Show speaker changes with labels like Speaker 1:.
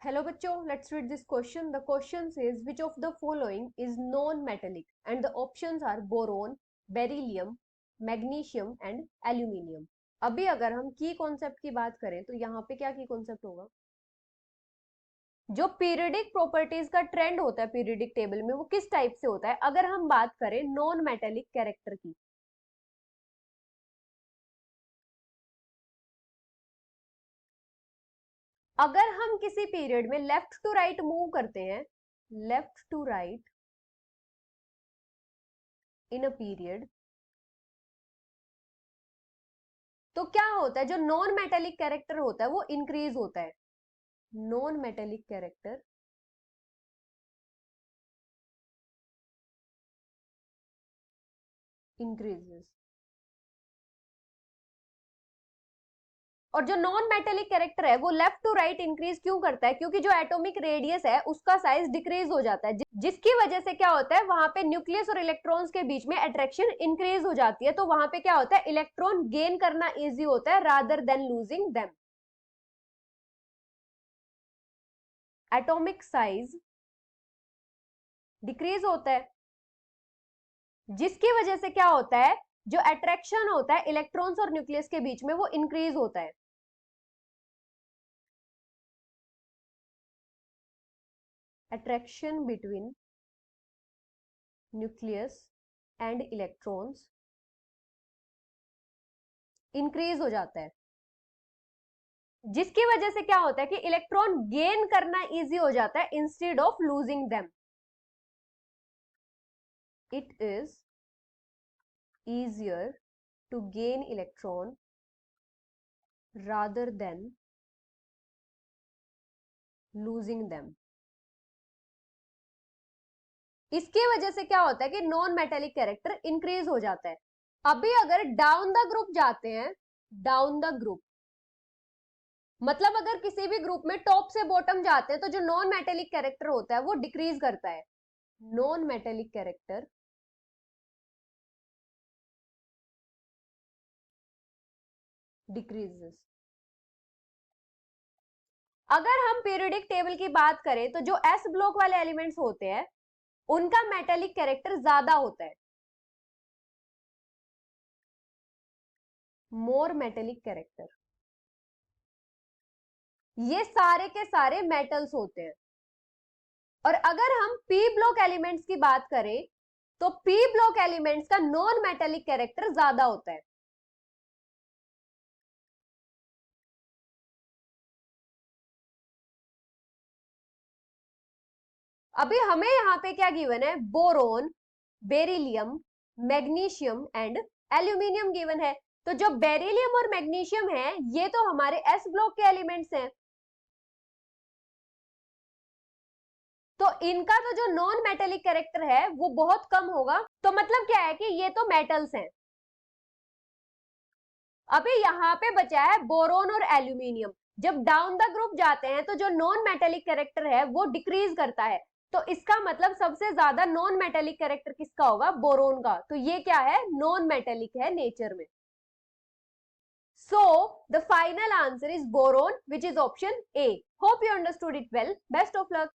Speaker 1: Hello bachcho, let's read this question. The question says which of the following is non-metallic and the options are boron, beryllium, magnesium and aluminium. अभी अगर हम की concept की बात करें तो यहाँ पे क्या की कॉन्सेप्ट होगा, जो पीरियडिक प्रॉपर्टीज का ट्रेंड होता है पीरियडिक टेबल में वो किस टाइप से होता है अगर हम बात करें नॉन मेटेलिक कैरेक्टर की। अगर हम किसी पीरियड में लेफ्ट टू राइट मूव करते हैं, left to right in a period, तो क्या होता है, जो नॉन मेटेलिक कैरेक्टर होता है वो इंक्रीज होता है। Non metallic character increases. और जो नॉन मेटेलिक कैरेक्टर है वो लेफ्ट टू राइट इंक्रीज क्यों करता है, क्योंकि जो एटॉमिक रेडियस है उसका साइज डिक्रीज हो जाता है, जिसकी वजह से क्या होता है वहां पे न्यूक्लियस और इलेक्ट्रॉन्स के बीच में अट्रैक्शन इंक्रीज हो जाती है, तो वहां पे क्या होता है इलेक्ट्रॉन गेन करना इजी होता है rather than losing them. Atomic size decrease होता है जिसकी वजह से क्या होता है, जो अट्रैक्शन होता है इलेक्ट्रॉन्स और न्यूक्लियस के बीच में वो इंक्रीज होता है। Attraction between nucleus and electrons increase हो जाता है, जिसकी वजह से क्या होता है कि इलेक्ट्रॉन गेन करना इजी हो जाता है instead of losing them. It is easier to gain electron rather than losing them। इसकी वजह से क्या होता है कि नॉन मेटेलिक कैरेक्टर इंक्रीज हो जाता है। अभी अगर डाउन द ग्रुप जाते हैं, डाउन द ग्रुप मतलब अगर किसी भी ग्रुप में टॉप से बॉटम जाते हैं तो जो नॉन मेटेलिक कैरेक्टर होता है वो डिक्रीज करता है। Non metallic character decreases. अगर हम पीरियडिक टेबल की बात करें तो जो एस ब्लॉक वाले एलिमेंट्स होते हैं उनका मेटेलिक कैरेक्टर ज्यादा होता है, मोर मेटेलिक कैरेक्टर। ये सारे के सारे मेटल्स होते हैं। और अगर हम पी ब्लॉक एलिमेंट्स की बात करें तो पी ब्लॉक एलिमेंट्स का नॉन मेटेलिक कैरेक्टर ज्यादा होता है। अभी हमें यहाँ पे क्या गिवन है, boron, beryllium, magnesium and aluminium given है। तो जो बेरिलियम और मैग्नीशियम है ये तो हमारे एस ब्लॉक के एलिमेंट्स हैं, तो इनका तो जो नॉन मेटेलिक कैरेक्टर है वो बहुत कम होगा। तो मतलब क्या है कि ये तो मेटल्स हैं। अभी यहाँ पे बचा है बोरोन और एल्यूमिनियम। जब डाउन द ग्रुप जाते हैं तो जो नॉन मेटेलिक कैरेक्टर है वो डिक्रीज करता है, तो इसका मतलब सबसे ज्यादा नॉन मेटेलिक कैरेक्टर किसका होगा, बोरोन का। तो ये क्या है, नॉन मेटेलिक है नेचर में। So the final answer is boron, which is option A. Hope you understood it well. Best of luck.